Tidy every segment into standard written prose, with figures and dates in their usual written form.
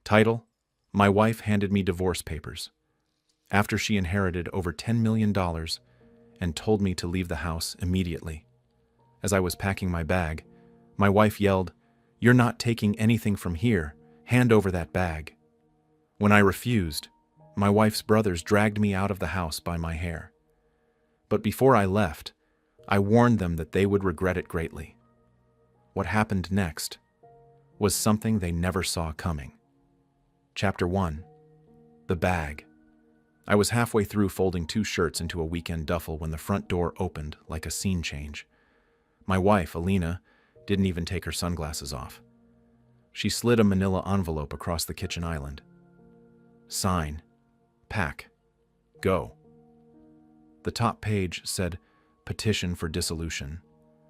Title: My wife handed me divorce papers after she inherited over $10 million and told me to leave the house immediately. As I was packing my bag, my wife yelled, "You're not taking anything from here. Hand over that bag." When I refused, my wife's brothers dragged me out of the house by my hair. But before I left, I warned them that they would regret it greatly. What happened next was something they never saw coming. Chapter 1. The Bag. I was halfway through folding 2 shirts into a weekend duffel when the front door opened like a scene change. My wife, Alina, didn't even take her sunglasses off. She slid a manila envelope across the kitchen island. Sign, pack, go. The top page said, "Petition for dissolution."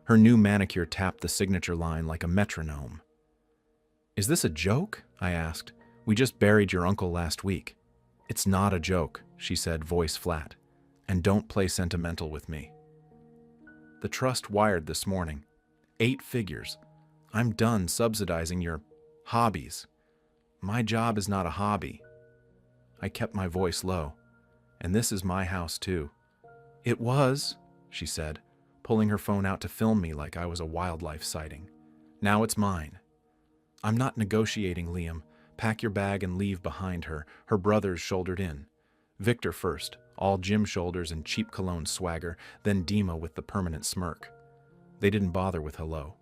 Her new manicure tapped the signature line like a metronome. "Is this a joke?" I asked. "We just buried your uncle last week." "It's not a joke," she said, voice flat. "And don't play sentimental with me." The trust wired this morning. 8 figures. I'm done subsidizing your hobbies. My job is not a hobby. I kept my voice low. "And this is my house, too." "It was," she said, pulling her phone out to film me like I was a wildlife sighting. "Now it's mine." "I'm not negotiating, Liam. Pack your bag and leave behind her." Her brothers shouldered in. Victor first, all gym shoulders and cheap cologne swagger, then Dima with the permanent smirk. They didn't bother with hello.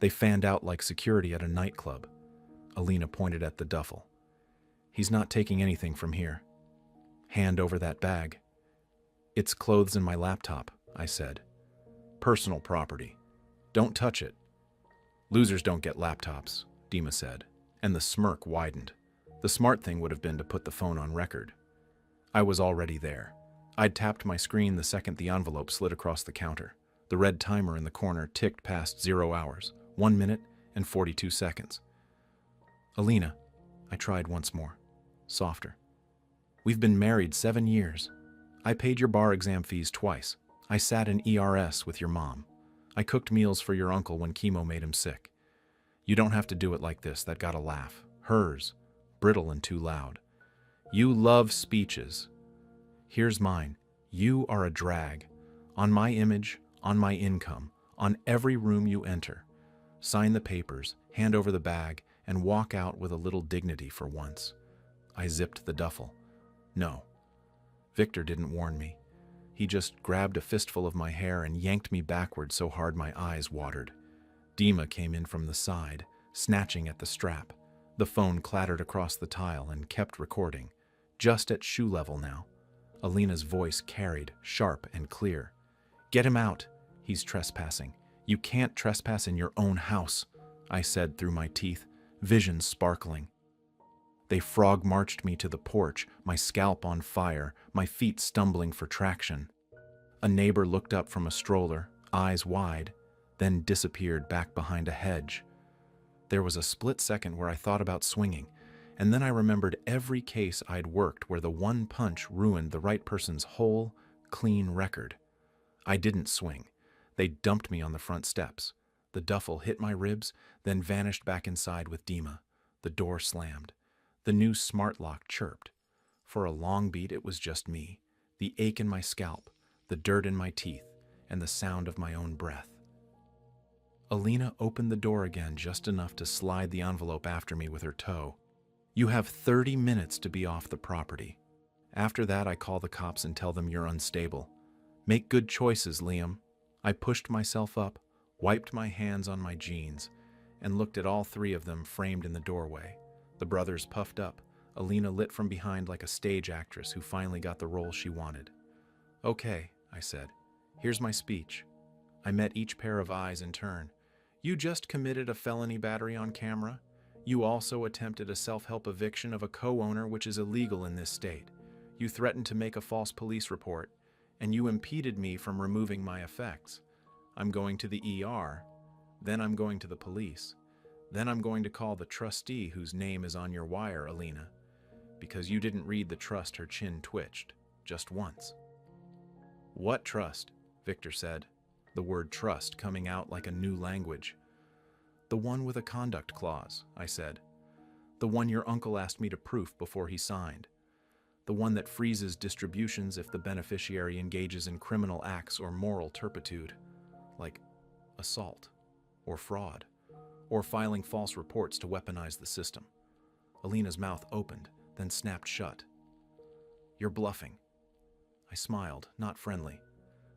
They fanned out like security at a nightclub. Alina pointed at the duffel. "He's not taking anything from here." "Hand over that bag." "It's clothes and my laptop," I said. "Personal property. Don't touch it." "Losers don't get laptops," Dima said, and the smirk widened. The smart thing would have been to put the phone on record. I was already there. I'd tapped my screen the second the envelope slid across the counter. The red timer in the corner ticked past 0 hours, 1 minute and 42 seconds. "Alina," I tried once more, softer. "We've been married 7 years. I paid your bar exam fees twice. I sat in ERS with your mom. I cooked meals for your uncle when chemo made him sick. You don't have to do it like this." That got a laugh. Hers, brittle and too loud. "You love speeches. Here's mine. You are a drag. On my image, on my income, on every room you enter. Sign the papers, hand over the bag, and walk out with a little dignity for once." I zipped the duffel. No. Victor didn't warn me. He just grabbed a fistful of my hair and yanked me backward so hard my eyes watered. Dima came in from the side, snatching at the strap. The phone clattered across the tile and kept recording, just at shoe level now. Alina's voice carried, sharp and clear. "Get him out. He's trespassing. You can't trespass in your own house," I said through my teeth, vision sparkling. They frog-marched me to the porch, my scalp on fire, my feet stumbling for traction. A neighbor looked up from a stroller, eyes wide, then disappeared back behind a hedge. There was a split second where I thought about swinging, and then I remembered every case I'd worked where the one punch ruined the right person's whole, clean record. I didn't swing. They dumped me on the front steps. The duffel hit my ribs, then vanished back inside with Dima. The door slammed. The new smart lock chirped. For a long beat, it was just me, the ache in my scalp, the dirt in my teeth, and the sound of my own breath. Alina opened the door again just enough to slide the envelope after me with her toe. "You have 30 minutes to be off the property. After that, I call the cops and tell them you're unstable. Make good choices, Liam." I pushed myself up, wiped my hands on my jeans, and looked at all 3 of them framed in the doorway. The brothers puffed up, Alina lit from behind like a stage actress who finally got the role she wanted. "Okay," I said. "Here's my speech." I met each pair of eyes in turn. "You just committed a felony battery on camera. You also attempted a self-help eviction of a co-owner, which is illegal in this state. You threatened to make a false police report, and you impeded me from removing my effects. I'm going to the ER, then I'm going to the police. Then I'm going to call the trustee whose name is on your wire, Alina. Because you didn't read the trust." Her chin twitched, just once. "What trust?" Victor said, the word trust coming out like a new language. "The one with a conduct clause," I said. The one your uncle asked me to proof before he signed. The one that freezes distributions if the beneficiary engages in criminal acts or moral turpitude, like assault or fraud, or filing false reports to weaponize the system. Alina's mouth opened, then snapped shut. You're bluffing. I smiled, not friendly.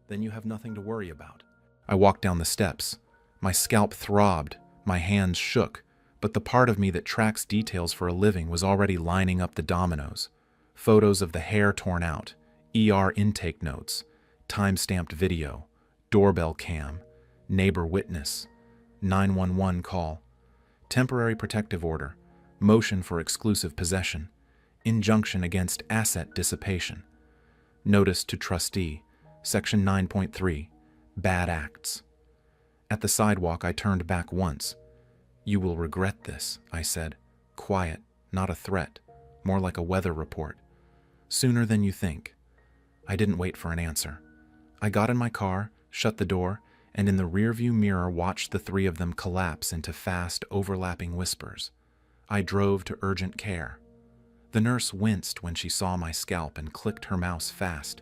Then you have nothing to worry about. I walked down the steps. My scalp throbbed, my hands shook, but the part of me that tracks details for a living was already lining up the dominoes. Photos of the hair torn out, ER intake notes, time-stamped video, doorbell cam, neighbor witness, 911 call, temporary protective order, motion for exclusive possession, injunction against asset dissipation, notice to trustee, section 9.3, bad acts. At the sidewalk, I turned back once. You will regret this, I said, quiet, not a threat, more like a weather report. Sooner than you think. I didn't wait for an answer. I got in my car, shut the door, and in the rearview mirror watched the three of them collapse into fast, overlapping whispers. I drove to urgent care. The nurse winced when she saw my scalp and clicked her mouse fast.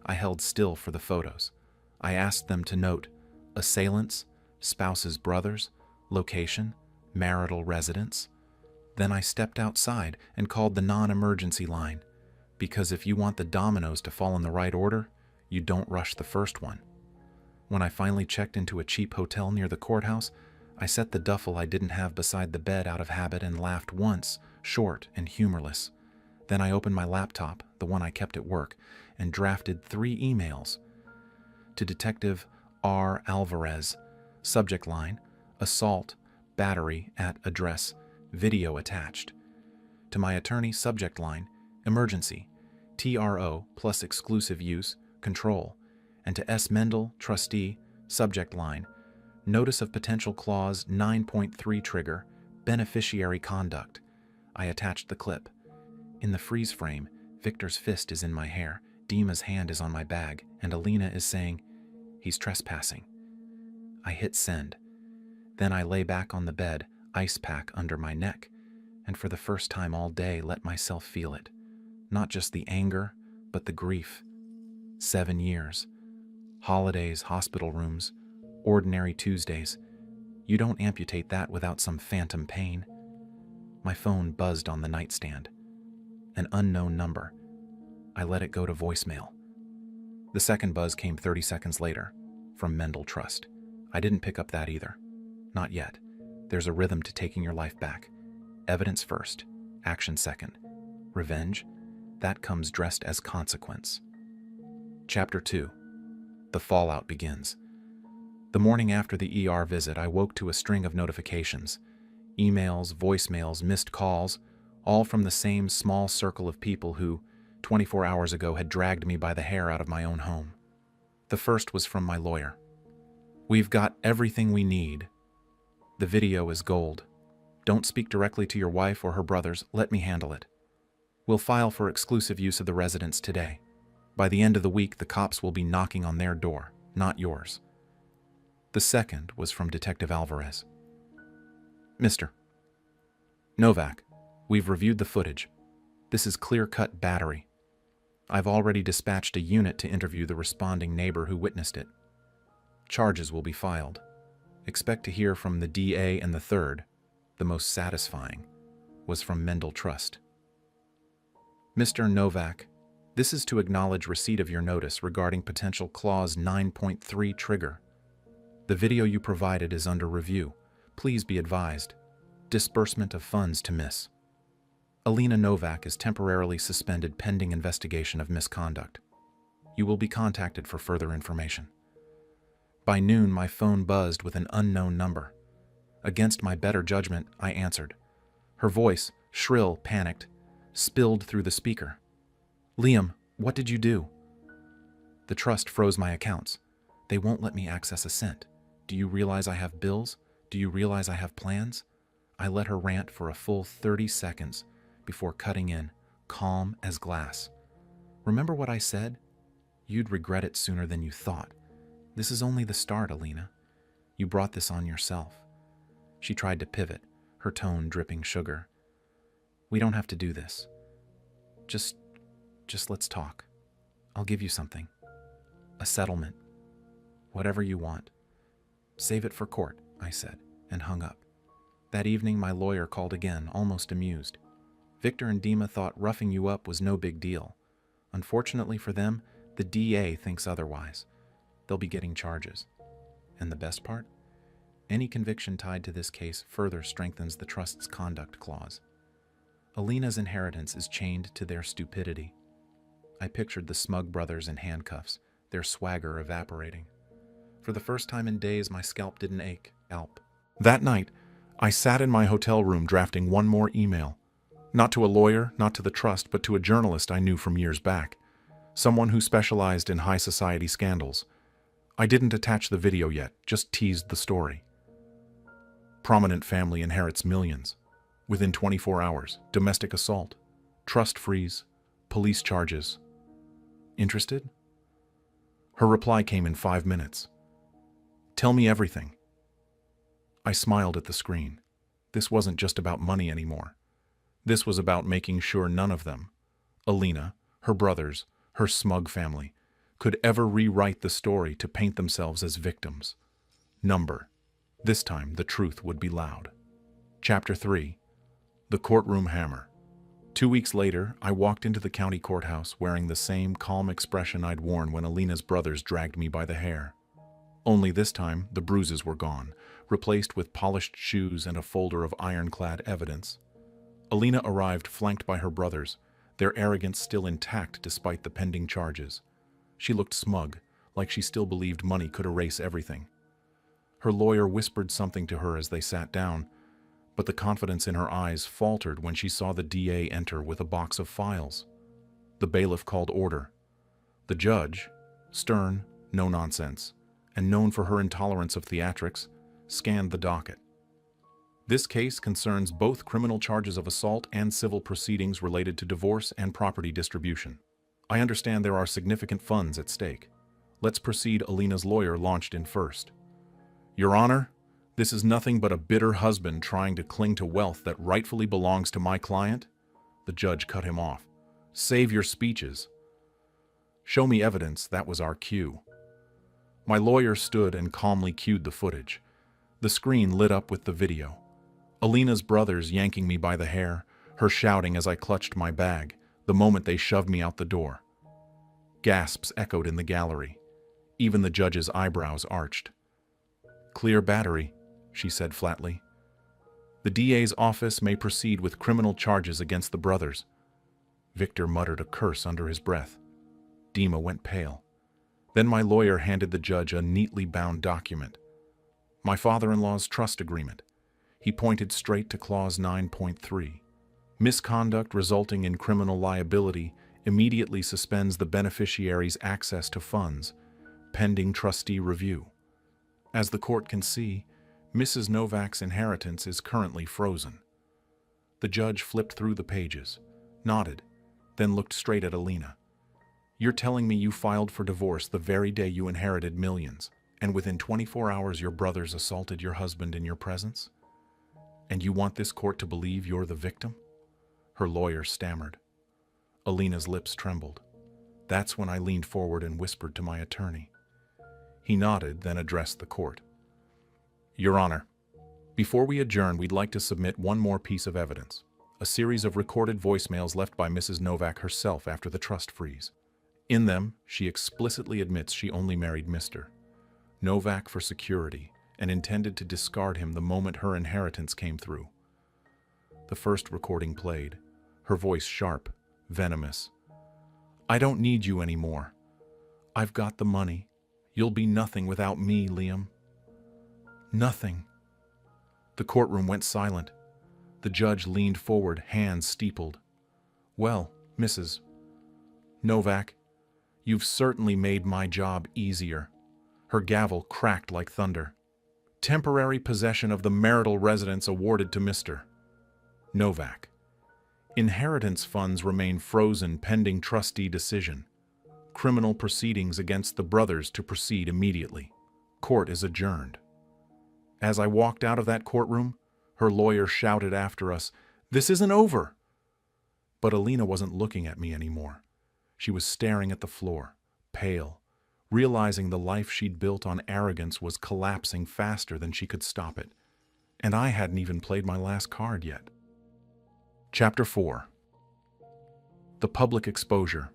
I held still for the photos. I asked them to note assailants, spouses' brothers, location, marital residence. Then I stepped outside and called the non-emergency line, because if you want the dominoes to fall in the right order, you don't rush the first one. When I finally checked into a cheap hotel near the courthouse, I set the duffel I didn't have beside the bed out of habit and laughed once, short and humorless. Then I opened my laptop, the one I kept at work, and drafted 3 emails. To Detective R. Alvarez, subject line, assault, battery at address, video attached. To my attorney, subject line, emergency, TRO plus exclusive use, control. And to S. Mendel, trustee, subject line, notice of potential clause 9.3 trigger, beneficiary conduct. I attached the clip. In the freeze frame, Victor's fist is in my hair, Dima's hand is on my bag, and Alina is saying, he's trespassing. I hit send. Then I lay back on the bed, ice pack under my neck, and for the first time all day let myself feel it. Not just the anger, but the grief. 7 years. Holidays, hospital rooms, ordinary Tuesdays. You don't amputate that without some phantom pain. My phone buzzed on the nightstand. An unknown number. I let it go to voicemail. The second buzz came 30 seconds later, from Mendel Trust. I didn't pick up that either. Not yet. There's a rhythm to taking your life back. Evidence first, action second. Revenge? That comes dressed as consequence. Chapter 2. The fallout begins. The morning after the ER visit, I woke to a string of notifications. Emails, voicemails, missed calls, all from the same small circle of people who, 24 hours ago, had dragged me by the hair out of my own home. The first was from my lawyer. We've got everything we need. The video is gold. Don't speak directly to your wife or her brothers. Let me handle it. We'll file for exclusive use of the residence today. By the end of the week, the cops will be knocking on their door, not yours. The second was from Detective Alvarez. Mr. Novak, we've reviewed the footage. This is clear-cut battery. I've already dispatched a unit to interview the responding neighbor who witnessed it. Charges will be filed. Expect to hear from the DA, and the third, the most satisfying, was from Mendel Trust. Mr. Novak, this is to acknowledge receipt of your notice regarding potential clause 9.3 trigger. The video you provided is under review. Please be advised. Disbursement of funds to Miss. Alina Novak is temporarily suspended pending investigation of misconduct. You will be contacted for further information. By noon, my phone buzzed with an unknown number. Against my better judgment, I answered. Her voice, shrill, panicked, spilled through the speaker. Liam, what did you do? The trust froze my accounts. They won't let me access a cent. Do you realize I have bills? Do you realize I have plans? I let her rant for a full 30 seconds before cutting in, calm as glass. Remember what I said? You'd regret it sooner than you thought. This is only the start, Alina. You brought this on yourself. She tried to pivot, her tone dripping sugar. We don't have to do this. Just let's talk. I'll give you something. A settlement. Whatever you want. Save it for court, I said, and hung up. That evening, my lawyer called again, almost amused. Victor and Dima thought roughing you up was no big deal. Unfortunately for them, the DA thinks otherwise. They'll be getting charges. And the best part? Any conviction tied to this case further strengthens the trust's conduct clause. Alina's inheritance is chained to their stupidity. I pictured the smug brothers in handcuffs, their swagger evaporating. For the first time in days, my scalp didn't ache. That night, I sat in my hotel room drafting one more email. Not to a lawyer, not to the trust, but to a journalist I knew from years back. Someone who specialized in high society scandals. I didn't attach the video yet, just teased the story. Prominent family inherits millions. Within 24 hours, domestic assault, trust freeze, police charges. Interested? Her reply came in 5 minutes. Tell me everything. I smiled at the screen. This wasn't just about money anymore. This was about making sure none of them, Alina, her brothers, her smug family, could ever rewrite the story to paint themselves as victims. Number. This time, the truth would be loud. Chapter 3. The Courtroom Hammer. 2 weeks later, I walked into the county courthouse wearing the same calm expression I'd worn when Alina's brothers dragged me by the hair. Only this time, the bruises were gone, replaced with polished shoes and a folder of ironclad evidence. Alina arrived flanked by her brothers, their arrogance still intact despite the pending charges. She looked smug, like she still believed money could erase everything. Her lawyer whispered something to her as they sat down, but the confidence in her eyes faltered when she saw the DA enter with a box of files. The bailiff called order. The judge, stern, no nonsense, and known for her intolerance of theatrics, scanned the docket. This case concerns both criminal charges of assault and civil proceedings related to divorce and property distribution. I understand there are significant funds at stake. Let's proceed, Alina's lawyer launched in first. Your Honor, this is nothing but a bitter husband trying to cling to wealth that rightfully belongs to my client? The judge cut him off. Save your speeches. Show me evidence, that was our cue. My lawyer stood and calmly cued the footage. The screen lit up with the video. Alina's brothers yanking me by the hair, her shouting as I clutched my bag, the moment they shoved me out the door. Gasps echoed in the gallery. Even the judge's eyebrows arched. Clear battery, she said flatly. The DA's office may proceed with criminal charges against the brothers. Victor muttered a curse under his breath. Dima went pale. Then my lawyer handed the judge a neatly bound document. My father-in-law's trust agreement. He pointed straight to Clause 9.3. Misconduct resulting in criminal liability immediately suspends the beneficiary's access to funds, pending trustee review. As the court can see, Mrs. Novak's inheritance is currently frozen. The judge flipped through the pages, nodded, then looked straight at Alina. You're telling me you filed for divorce the very day you inherited millions, and within 24 hours your brothers assaulted your husband in your presence? And you want this court to believe you're the victim? Her lawyer stammered. Alina's lips trembled. That's when I leaned forward and whispered to my attorney. He nodded, then addressed the court. Your Honor, before we adjourn, we'd like to submit one more piece of evidence, a series of recorded voicemails left by Mrs. Novak herself after the trust freeze. In them, she explicitly admits she only married Mr. Novak for security and intended to discard him the moment her inheritance came through. The first recording played, her voice sharp, venomous. I don't need you anymore. I've got the money. You'll be nothing without me, Liam. Nothing. The courtroom went silent. The judge leaned forward, hands steepled. Well, Mrs. Novak, you've certainly made my job easier. Her gavel cracked like thunder. Temporary possession of the marital residence awarded to Mr. Novak. Inheritance funds remain frozen pending trustee decision. Criminal proceedings against the brothers to proceed immediately. Court is adjourned. As I walked out of that courtroom, her lawyer shouted after us, "This isn't over. But Alina wasn't looking at me anymore. She was staring at the floor, pale, realizing the life she'd built on arrogance was collapsing faster than she could stop it. And I hadn't even played my last card yet. Chapter 4. The public exposure.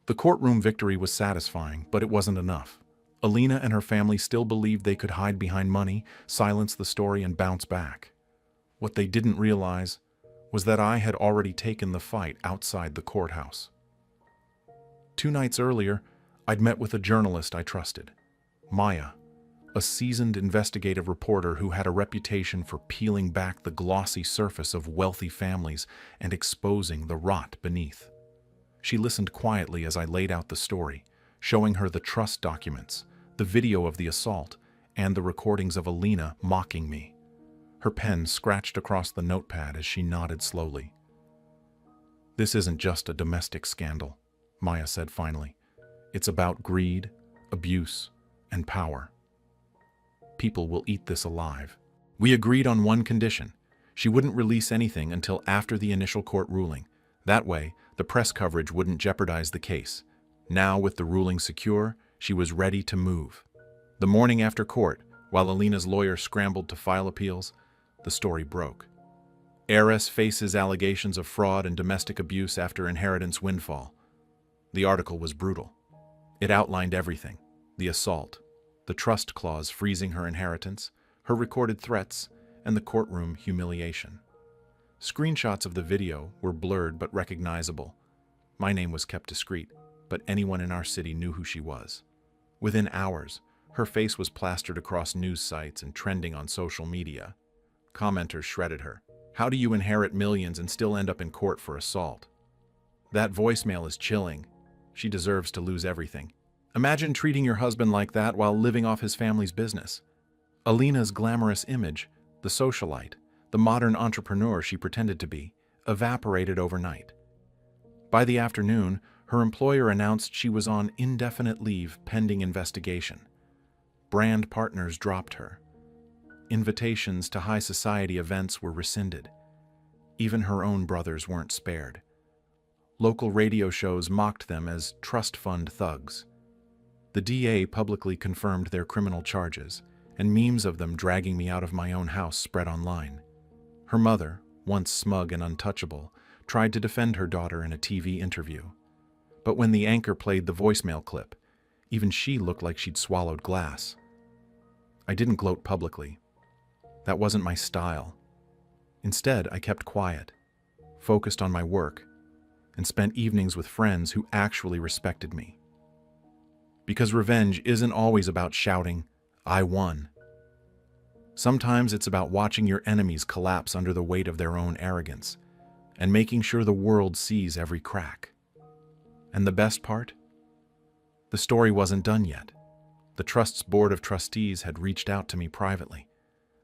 The courtroom victory was satisfying, but it wasn't enough. Alina and her family still believed they could hide behind money, silence the story, and bounce back. What they didn't realize was that I had already taken the fight outside the courthouse. 2 nights earlier, I'd met with a journalist I trusted, Maya, a seasoned investigative reporter who had a reputation for peeling back the glossy surface of wealthy families and exposing the rot beneath. She listened quietly as I laid out the story, showing her the trust documents, the video of the assault, and the recordings of Alina mocking me. Her pen scratched across the notepad as she nodded slowly. "This isn't just a domestic scandal," Maya said finally. "It's about greed, abuse, and power. People will eat this alive." We agreed on one condition. She wouldn't release anything until after the initial court ruling. That way, the press coverage wouldn't jeopardize the case. Now, with the ruling secure, she was ready to move. The morning after court, while Alina's lawyer scrambled to file appeals, the story broke. Heiress faces allegations of fraud and domestic abuse after inheritance windfall. The article was brutal. It outlined everything: the assault, the trust clause freezing her inheritance, her recorded threats, and the courtroom humiliation. Screenshots of the video were blurred but recognizable. My name was kept discreet, but anyone in our city knew who she was. Within hours, her face was plastered across news sites and trending on social media. Commenters shredded her. "How do you inherit millions and still end up in court for assault? That voicemail is chilling. She deserves to lose everything. Imagine treating your husband like that while living off his family's business." Alina's glamorous image, the socialite, the modern entrepreneur she pretended to be, evaporated overnight. By the afternoon, her employer announced she was on indefinite leave pending investigation. Brand partners dropped her. Invitations to high society events were rescinded. Even her own brothers weren't spared. Local radio shows mocked them as trust fund thugs. The DA publicly confirmed their criminal charges, and memes of them dragging me out of my own house spread online. Her mother, once smug and untouchable, tried to defend her daughter in a TV interview. But when the anchor played the voicemail clip, even she looked like she'd swallowed glass. I didn't gloat publicly. That wasn't my style. Instead, I kept quiet, focused on my work, and spent evenings with friends who actually respected me. Because revenge isn't always about shouting, "I won." Sometimes it's about watching your enemies collapse under the weight of their own arrogance, and making sure the world sees every crack. And the best part? The story wasn't done yet. The Trust's Board of Trustees had reached out to me privately.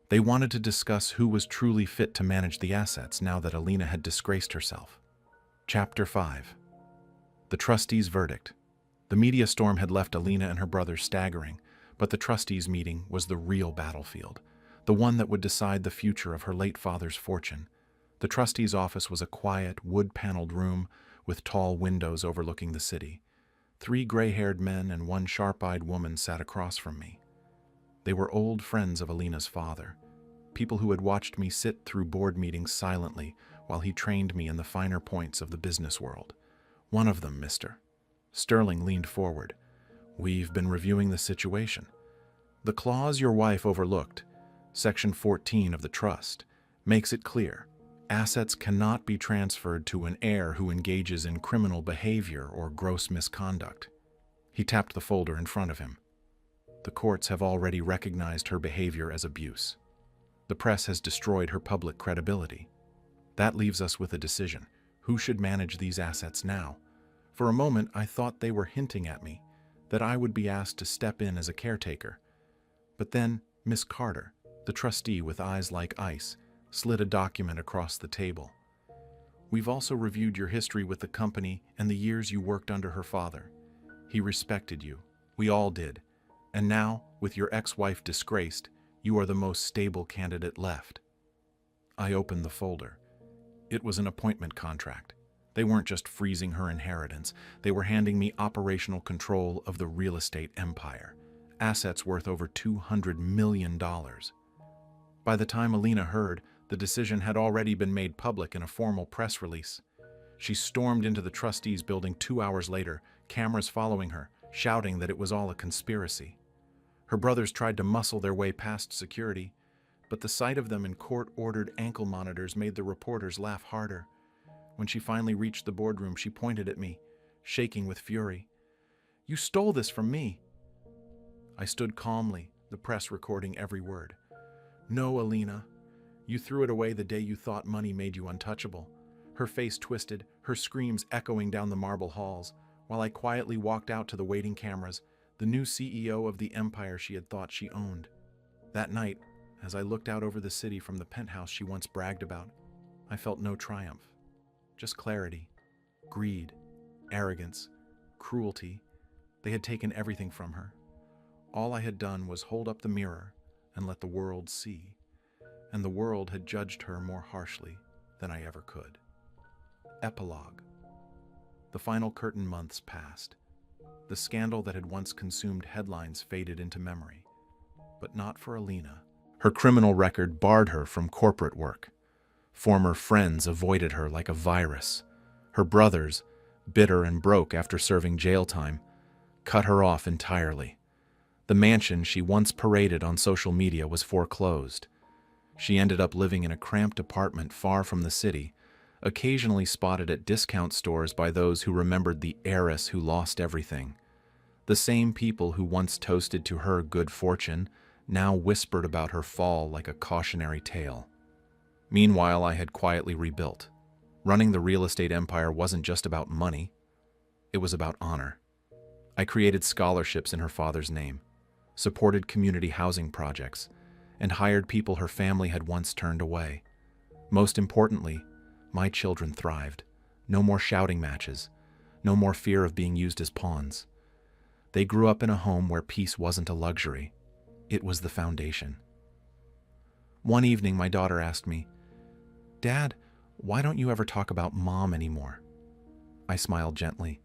They wanted to discuss who was truly fit to manage the assets now that Alina had disgraced herself. Chapter 5. The trustees' verdict. The media storm had left Alina and her brother staggering, but the trustees' meeting was the real battlefield, the one that would decide the future of her late father's fortune. The trustees' office was a quiet, wood-paneled room with tall windows overlooking the city. 3 gray-haired men and 1 sharp-eyed woman sat across from me. They were old friends of Alina's father, people who had watched me sit through board meetings silently while he trained me in the finer points of the business world. "One of them, mister." Sterling leaned forward. "We've been reviewing the situation. The clause your wife overlooked, Section 14 of the trust, makes it clear assets cannot be transferred to an heir who engages in criminal behavior or gross misconduct." He tapped the folder in front of him. "The courts have already recognized her behavior as abuse. The press has destroyed her public credibility. That leaves us with a decision. Who should manage these assets now? For a moment, I thought they were hinting at me, that I would be asked to step in as a caretaker. But then Miss Carter, the trustee with eyes like ice, slid a document across the table. "We've also reviewed your history with the company and the years you worked under her father. He respected you. We all did. And now, with your ex-wife disgraced, you are the most stable candidate left." I opened the folder. It was an appointment contract. They weren't just freezing her inheritance, they were handing me operational control of the real estate empire, assets worth over $200 million. By the time Alina heard, the decision had already been made public in a formal press release. She stormed into the trustees' building 2 hours later, cameras following her, shouting that it was all a conspiracy. Her brothers tried to muscle their way past security, but the sight of them in court-ordered ankle monitors made the reporters laugh harder. When she finally reached the boardroom, she pointed at me, shaking with fury. "You stole this from me." I stood calmly, the press recording every word. "No, Alina. You threw it away the day you thought money made you untouchable." Her face twisted, her screams echoing down the marble halls, while I quietly walked out to the waiting cameras, the new CEO of the empire she had thought she owned. That night, as I looked out over the city from the penthouse she once bragged about, I felt no triumph, just clarity, greed, arrogance, cruelty. They had taken everything from her. All I had done was hold up the mirror and let the world see, and the world had judged her more harshly than I ever could. Epilogue. The final curtain months passed. The scandal that had once consumed headlines faded into memory, but not for Alina. Her criminal record barred her from corporate work. Former friends avoided her like a virus. Her brothers, bitter and broke after serving jail time, cut her off entirely. The mansion she once paraded on social media was foreclosed. She ended up living in a cramped apartment far from the city, occasionally spotted at discount stores by those who remembered the heiress who lost everything. The same people who once toasted to her good fortune now whispered about her fall like a cautionary tale. Meanwhile, I had quietly rebuilt. Running the real estate empire wasn't just about money, it was about honor. I created scholarships in her father's name, supported community housing projects, and hired people her family had once turned away. Most importantly, my children thrived. No more shouting matches, no more fear of being used as pawns. They grew up in a home where peace wasn't a luxury, it was the foundation. One evening, my daughter asked me, "Dad, why don't you ever talk about Mom anymore?" I smiled gently.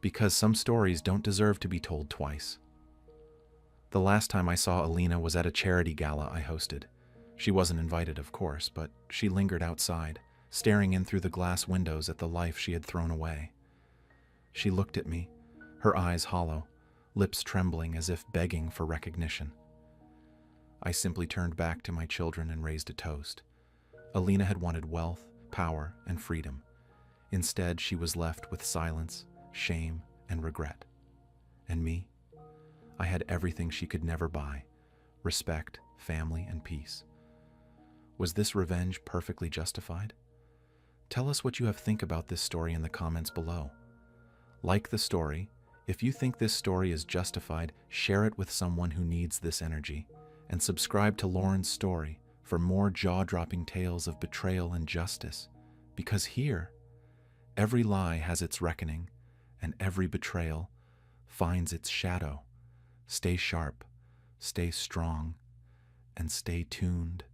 Because some stories don't deserve to be told twice. The last time I saw Alina was at a charity gala I hosted. She wasn't invited, of course, but she lingered outside, staring in through the glass windows at the life she had thrown away. She looked at me, her eyes hollow, lips trembling as if begging for recognition. I simply turned back to my children and raised a toast. Alina had wanted wealth, power, and freedom. Instead, she was left with silence, shame, and regret. And me? I had everything she could never buy: respect, family, and peace. Was this revenge perfectly justified? Tell us what you think about this story in the comments below. Like the story. If you think this story is justified, share it with someone who needs this energy. And subscribe to Lauren's Story for more jaw-dropping tales of betrayal and justice. Because here, every lie has its reckoning, and every betrayal finds its shadow. Stay sharp, stay strong, and stay tuned.